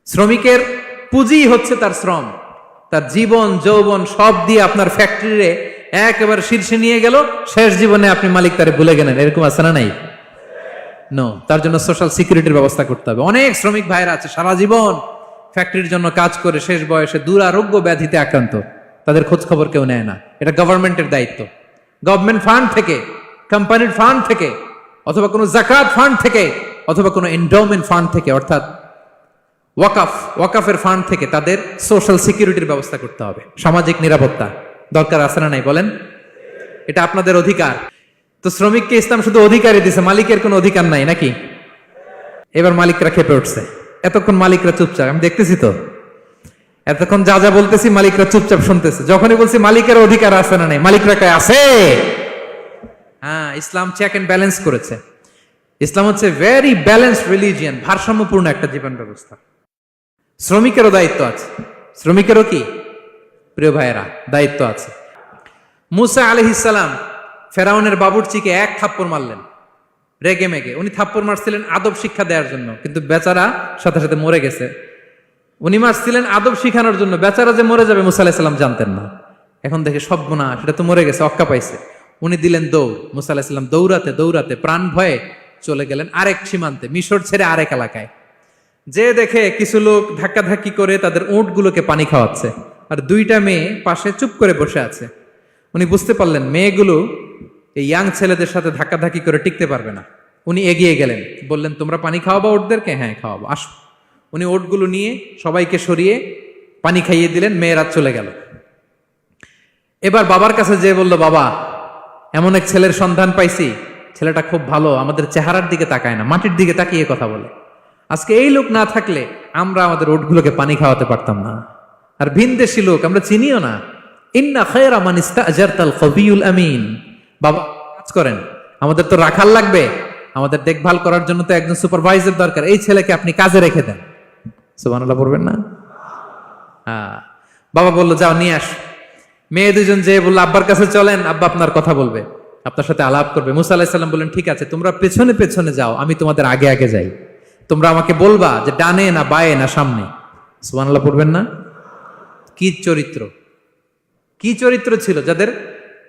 শ্রমিকের পুঁজি হচ্ছে তার শ্রম, তার জীবন যৌবন সব দিয়ে আপনার ফ্যাক্টরিরে একেবারে শীর্ষে নিয়ে গেল, শেষ জীবনে আপনি মালিক তারে ভুলে গেলেন, এরকম আছে না নাই? নো, তার জন্য সোশ্যাল সিকিউরিটির ব্যবস্থা করতে হবে। অনেক শ্রমিক ভাইরা আছে সারা জীবন ফ্যাক্টরির জন্য কাজ করে শেষ বয়সে দুরারোগ্য ব্যাধিতে আক্রান্ত, তাদের খোঁজ খবর কেউ নেয় না। এটা গভর্নমেন্টের দায়িত্ব। গভর্নমেন্ট ফান্ড থেকে, কোম্পানির ফান্ড থেকে, অথবা কোনো যাকাত ফান্ড থেকে, অথবা কোনো এন্ডাওমেন্ট ফান্ড থেকে, অর্থাৎ ওয়াকাফের ফান্ড থেকে তাদের সোশ্যাল সিকিউরিটির ব্যবস্থা করতে হবে। সামাজিক নিরাপত্তা দরকার আছে না নাই বলেন? এটা আপনাদের অধিকার। তো শ্রমিককে ইসলাম শুধু অধিকারই দিছে, মালিকের কোনো অধিকার নাই নাকি? এবার মালিকরা খেপে উঠছে। এতক্ষণ মালিকরা চুপচাপ, আমি দেখতেছি তো, এতক্ষণ যা যা বলতেছি মালিকরা চুপচাপ শুনতেছে। যখনই বলছি মালিকের অধিকার আছে না নাই, মালিকরা কয় আছে। হ্যাঁ, ইসলাম চেক এন্ড ব্যালেন্স করেছে। ইসলাম হচ্ছে ভেরি ব্যালেন্সড রিলিজিয়ান, ভারসাম্যপূর্ণ একটা জীবন ব্যবস্থা। শ্রমিকেরও দায়িত্ব আছে। শ্রমিকেরও কি প্রিয় ভাইয়েরা দায়িত্ব আছে। মুসা আলাইহিস সালাম ফেরাউনের বাবুর্চিকে এক থাপ্পড় মারলেন রেগে মেগে। উনি থাপ্পড় মারছিলেন আদব শিক্ষা দেওয়ার জন্য, কিন্তু বেচারা সাথে সাথে মরে গেছে। উনি মারছিলেন আদব শিখানোর জন্য, বেচারা যে মরে যাবে মুসা আলাইহিস সালাম জানতেন না। এখন দেখে সর্বনাশ, সেটা তো মরে গেছে, অক্কা পাইছে। উনি দিলেন দৌড়। মুসা আলাইহিস সালাম দৌড়াতে দৌড়াতে প্রাণ ভয়ে চলে গেলেন আরেক সীমান্তে, মিশর ছেড়ে আরেক এলাকায়। যে দেখে কিছু লোক ধাক্কাধাক্কি করে তাদের উটগুলোকে পানি খাওয়াচ্ছে, আর দুইটা মেয়ে পাশে চুপ করে বসে আছে। উনি বুঝতে পারলেন মেয়েগুলো এই ইয়াং ছেলেদের সাথে ধাক্কাধাক্কি করে টিকতে পারবে না। উনি এগিয়ে গেলেন, বললেন তোমরা পানি খাওয়াবো ওটদেরকে? হ্যাঁ খাওয়াবো, আসো। উনি ওটগুলো নিয়ে সবাইকে সরিয়ে পানি খাইয়ে দিলেন, মেয়েরা চলে গেল। এবার বাবার কাছে যেয়ে বলল, বাবা এমন এক ছেলের সন্ধান পাইছি, ছেলেটা খুব ভালো, আমাদের চেহারার দিকে তাকায় না, মাটির দিকে তাকিয়ে কথা বলে। আজকে এই লোক না থাকলে আমরা আমাদের ওটগুলোকে পানি খাওয়াতে পারতাম না। আর ভিনদেশী লোক, আমরা চিনিও না। ইন্না খায়রা মান ইস্তাজারতাল কবিয়ুল আমিন। বাবা কাজ করেন, আমাদের তো রাখাল লাগবে, আমাদের দেখভাল করার জন্য তো একজন সুপারভাইজার দরকার, এই ছেলেকে আপনি কাজে রেখে দেন। সুবহানাল্লাহ পড়বেন না? হ্যাঁ, বাবা বললো যাও নিয়ে আস। মেয়ে দুজন যে বললো আব্বার কাছে চলেন, আব্বা আপনার কথা বলবে, আপনার সাথে আলাপ করবে। মুসা আলাইহিস সালাম বললেন ঠিক আছে, তোমরা পেছনে পেছনে যাও, আমি তোমাদের আগে আগে যাই। তোমরা আমাকে বলবা যে ডানে না বায়ে না সামনে। সুবহানাল্লাহ পড়বেন না? কি চরিত্র, কি চরিত্র ছিল যাদের,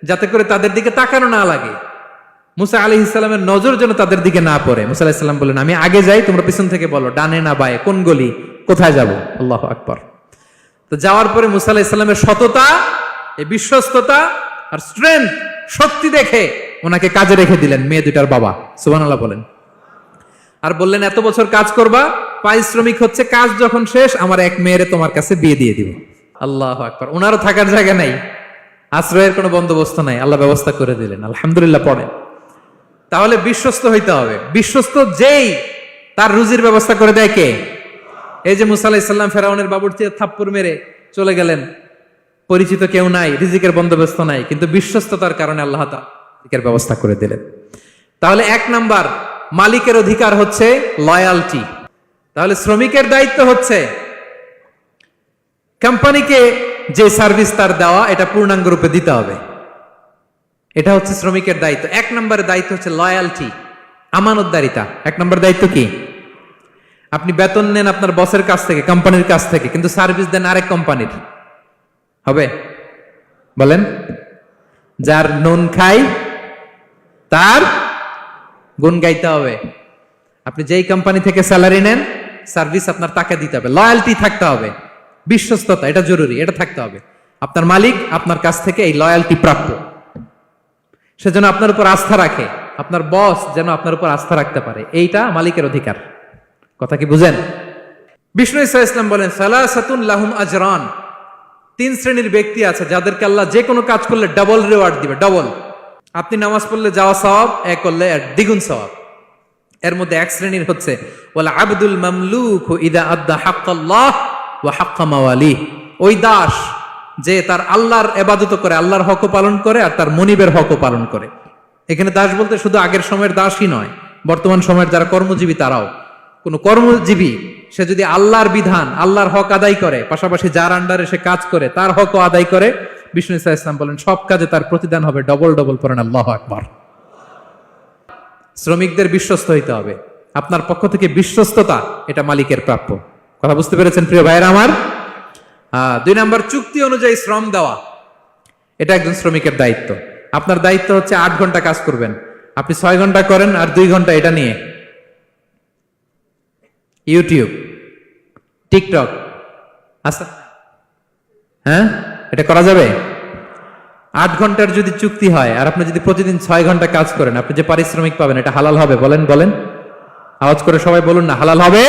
যাতে করে তাদের দিকে তাকানো না লাগে। মুসা আলাইহিস সালামের নজর যেন তাদের দিকে না পড়ে। মুসা আলাইহিস সালাম বললেন আমি আগে যাই, তোমরা পিছন থেকে বলো ডানে না বায়ে, কোন গলি, কোথায় যাব। আল্লাহু আকবার। তো যাওয়ার পরে মুসা আলাইহিস সালামের সততা, এই বিশ্বস্ততা আর স্ট্রেংথ, শক্তি দেখে ওনাকে কাজে রেখে দিলেন মেয়ে দুইটার বাবা। সুবহানাল্লাহ বলেন। আর বললেন এত বছর কাজ করবা, পারিশ্রমিক হচ্ছে কাজ যখন শেষ আমার এক মেয়েরে তোমার কাছে বিয়ে দিয়ে দিব। আল্লাহু আকবার। ওনারও থাকার জায়গা নাই, আশ্রয়ের কোনো বন্দোবস্ত নাই, আল্লাহ ব্যবস্থা করে দিলেন। আলহামদুলিল্লাহ পড়েন। তাহলে বিশ্বস্ত হইতে হবে। বিশ্বস্ত যেই, তার রুজির ব্যবস্থা করে দেয় কে? এই যে মুসা আলাইহিস সালাম ফেরাউনের বাবুর্চিকে থাপ্পড় মেরে চলে গেলেন, পরিচিত কেউ নাই, রিজিকের বন্দোবস্ত নাই, কিন্তু বিশ্বস্ততার কারণে আল্লাহ তাআলা রিজিকের ব্যবস্থা করে দিলেন। তাহলে এক নাম্বার মালিকের অধিকার হচ্ছে লয়ালটি। তাহলে শ্রমিকের দায়িত্ব হচ্ছে কোম্পানিকে যে সার্ভিস তার দেওয়া, এটা পূর্ণাঙ্গ রূপে দিতে হবে। এটা হচ্ছে শ্রমিকের দায়িত্ব। এক নম্বরের দায়িত্ব হচ্ছে লয়ালটি, আমানতদারিতা। এক নম্বর দায়িত্ব কি? আপনি বেতন নেন আপনার বসের কাছ থেকে, কোম্পানির কাছ থেকে, কিন্তু সার্ভিস দেন আরেক কোম্পানির, হবে? বলেন। যার নুন খাই তার গুণ গাইতে হবে। আপনি যেই কোম্পানি থেকে স্যালারি নেন, সার্ভিস আপনার তাকে দিতে হবে। লয়ালটি থাকতে হবে, বিশ্বস্ততা, এটা জরুরি, এটা থাকতে হবে। আপনার মালিক আপনার কাছ থেকে এই লয়ালটি প্রাপ্য, সেজন্য আপনার উপর আস্থা রাখে, আপনার বস যেন আপনার উপর আস্থা রাখতে পারে, এইটা মালিকের অধিকার। কথা কি বুঝেন? বিষ্ণু ইসা ইসলাম বলেন সালাসাতুন লাহুম আজরান। তিন শ্রেণীর ব্যক্তি আছে যাদেরকে আল্লাহ যে কোনো কাজ করলে ডাবল রিওয়ার্ড দিবে, ডাবল। আপনি নামাজ পড়লে যাওয়া সওয়াব, এক করলে দ্বিগুণ সওয়াব। এর মধ্যে এক শ্রেণীর হচ্ছে ওয়াল আবদুল মামলুক ইদা আদ্দা হাক্কাল্লাহ ওয়া হাক্কা মাওয়ালিহ। ওই দাস যে তার আল্লাহর ইবাদত করে, আল্লাহর হকও পালন করে, আর তার মনিবের হকও পালন করে। এখানে দাস বলতে শুধু আগের সময়ের দাসই নয়, বর্তমান সময়ের যারা কর্মজীবী তারাও। কোন কর্মজীবী সে যদি আল্লাহর বিধান, আল্লাহর হক আদায় করে, পাশাপাশি যার আন্ডারে সে কাজ করে তার হকও আদায় করে, বিষ্ণু ইসা ইসলাম বলেন সব কাজে তার প্রতিদান হবে ডবল ডবল। পড়েন আল্লাহু আকবার। শ্রমিকদের বিশ্বস্ত হইতে হবে। আপনার পক্ষ থেকে বিশ্বস্ততা, এটা মালিকের প্রাপ্য। কথা বুঝতে পেরেছেন প্রিয় ভাইয়েরা আমার? 2 নাম্বার, চুক্তি অনুযায়ী শ্রম দেওয়া। এটা একজন শ্রমিকের দায়িত্ব। আপনার দায়িত্ব হচ্ছে 8 ঘন্টা কাজ করবেন, আপনি 6 ঘন্টা করেন আর 2 ঘন্টা এটা নিয়ে ইউটিউব, টিকটক, আচ্ছা হ্যাঁ, এটা করা যাবে? 8 ঘন্টার যদি চুক্তি হয় আর আপনি যদি প্রতিদিন 6 ঘন্টা কাজ করেন, আপনি যে পারিশ্রমিক পাবেন এটা হালাল হবে? বলেন বলেন, আওয়াজ করে সবাই বলুন না, হালাল হবে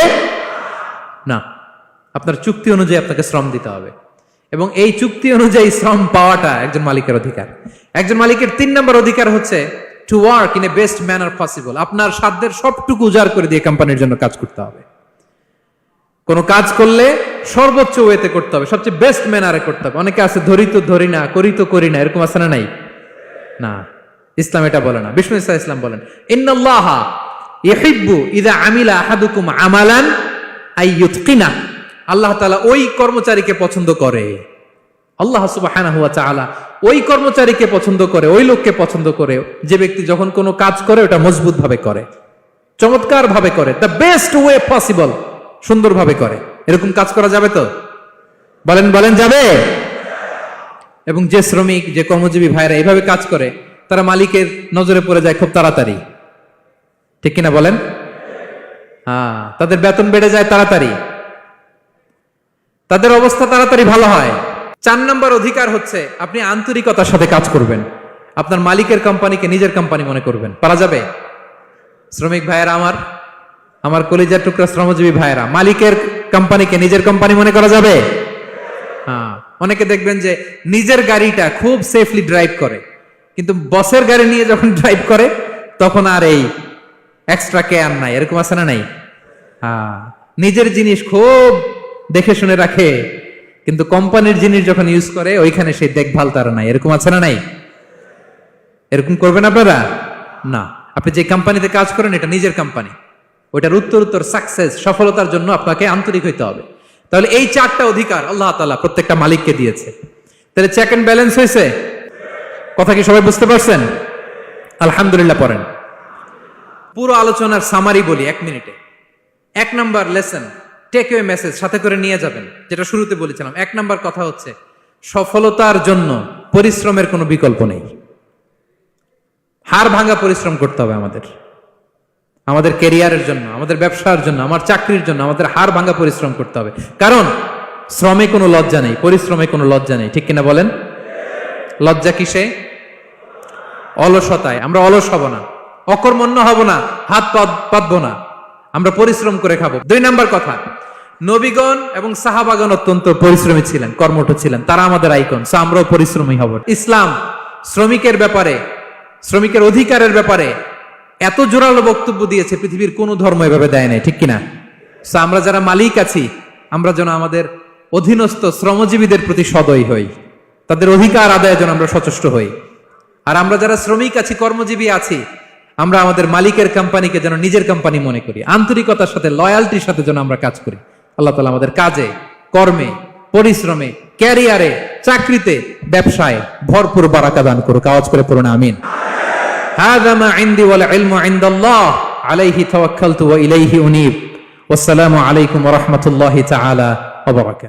না। আপনার চুক্তি অনুযায়ী আপনাকে শ্রম দিতে হবে, এবং এই চুক্তি অনুযায়ী শ্রম পাওয়াটা একজন মালিকের অধিকার। একজন মালিকের 3 নম্বর অধিকার হচ্ছে to work in a best manner possible. আপনার সাধ্যের সবটুকু উজাড় করে দিয়ে কোম্পানির জন্য কাজ করতে হবে। কোন কাজ করলে সর্বোচ্চ ওয়েতে করতে হবে, সবচেয়ে বেস্ট ম্যানারে করতে হবে। অনেকে আছে ধরি তো ধরি না, করি তো করি না, এরকম আছে না? নাই না, ইসলাম এটা বলে না। বিষ্ণু ইসলাম বলেন, ইন্নাল্লাহা ইউহিব্বু ইযা আমিলা আহাদুকুম আমালান আইয়ুতকিনা। আল্লাহ তাআলা ওই কর্মচারীকে পছন্দ করে, আল্লাহ সুবহানাহু ওয়া তাআলা ওই কর্মচারীকে পছন্দ করে, ওই লোককে পছন্দ করে যে ব্যক্তি যখন কোনো কাজ করে ওটা মজবুত ভাবে করে, চমৎকার ভাবে করে, দ্য বেস্ট ওয়ে পসিবল, সুন্দরভাবে করে। এরকম কাজ করা যাবে তো? বলেন বলেন, যাবে? এবং যে শ্রমিক, যে কর্মজীবী ভাইরা এইভাবে কাজ করে তারা মালিকের নজরে পড়ে যায় খুব তাড়াতাড়ি, ঠিক কিনা বলেন? তাদের বেতন বেড়ে যায় তাড়াতাড়ি, তাদের অবস্থা তাড়াতাড়ি ভালো হয়। 4 নম্বর অধিকার হচ্ছে আপনি আন্তরিকতার সাথে কাজ করবেন, আপনার মালিকের কোম্পানিকে নিজের কোম্পানি মনে করবেন। পারা যাবে? শ্রমিক ভাইয়েরা আমার, আমার কলিজার টুকরা শ্রমজীবী ভাইয়েরা, মালিকের কোম্পানিকে নিজের কোম্পানি মনে করা যাবে? অনেকে দেখবেন যে নিজের গাড়িটা খুব সেফলি ড্রাইভ করে, কিন্তু বসের গাড়ি নিয়ে যখন ড্রাইভ করে তখন আর এই এক্সট্রা কেয়ার নাই, এরকম আছে না? নাই। নিজের জিনিস খুব দেখে শুনে রাখে, কিন্তু কোম্পানির জিনিস যখন ইউজ করে ওইখানে সেই দেখভাল তারা নাই, এরকম আছে না? নাই। এরকম করবেন আপনারা না। আপনি যে কোম্পানিতে কাজ করেন এটা নিজের কোম্পানি, ওইটার উত্তর সাকসেস, সফলতার জন্য আপনাকে আন্তরিক হইতে হবে। তাহলে এই 4টা অধিকার আল্লাহ তাআলা প্রত্যেকটা মালিককে দিয়েছে। তাহলে চেক এন্ড ব্যালেন্স হয়েছে? কথা কি সবাই বুঝতে পারছেন? আলহামদুলিল্লাহ। পড়েন। পুরো আলোচনার সামারি বলি 1 মিনিটে। 1 number lesson, take away message সাথে করে নিয়ে যাবেন, যেটা শুরুতে বলেছিলাম। 1 নাম্বার কথা হচ্ছে সফলতার জন্য পরিশ্রমের কোনো বিকল্প নেই। হাড় ভাঙা পরিশ্রম করতে হবে আমাদের ক্যারিয়ারের জন্য, আমাদের ব্যবসার জন্য, আমার চাকরির জন্য আমাদের হাড় ভাঙা পরিশ্রম করতে হবে। কারণ শ্রমে কোনো লজ্জা নেই, পরিশ্রমে কোনো লজ্জা নেই, ঠিক কিনা বলেন? লজ্জা কিসে? অলসতায়। আমরা অলস হব না, অকর্মণ্য হব না, হাত পাতবো না, আমরা পরিশ্রম করে খাবো। 2 নাম্বার কথা, নবীগণ এবং সাহাবাগণ অত্যন্ত পরিশ্রমী ছিলেন, কর্মঠ ছিলেন, তারা আমাদের আইকন, আমরাও পরিশ্রমী হব। ইসলাম শ্রমিকের ব্যাপারে, শ্রমিকের অধিকারের ব্যাপারে এত জোরালো বক্তব্য দিয়েছে, পৃথিবীর কোন ধর্ম এভাবে দেয় নাই, ঠিক কিনা? আমরা যারা মালিক আছি আমরা যেন আমাদের অধীনস্থ শ্রমজীবীদের প্রতি সদয় হই, তাদের অধিকার আদায়ের জন্য আমরা সচেষ্ট হই। আর আমরা যারা শ্রমিক আছি, কর্মজীবী আছি, আমরা আমাদের মালিকের কোম্পানিকে যেন নিজের কোম্পানি মনে করি, আন্তরিকতার সাথে, লয়ালটির সাথে যেন আমরা কাজ করি। আল্লাহ তাআলা আমাদের কাজে, কর্মে, পরিশ্রমে, ক্যারিয়ারে, চাকরিতে, ব্যবসায় ভরপুর বারাকা দান করুক। আওয়াজ করে পড়ুন আমিন। হাযা মা ইনদি ওয়াল ইলমু ইনদাল্লাহ আলাইহি তাওয়াক্কালতু ওয়া ইলাইহি উনীব। ওয়াসসালামু আলাইকুম ওয়া রাহমাতুল্লাহি তাআলা ওয়া বারাকাতুহু।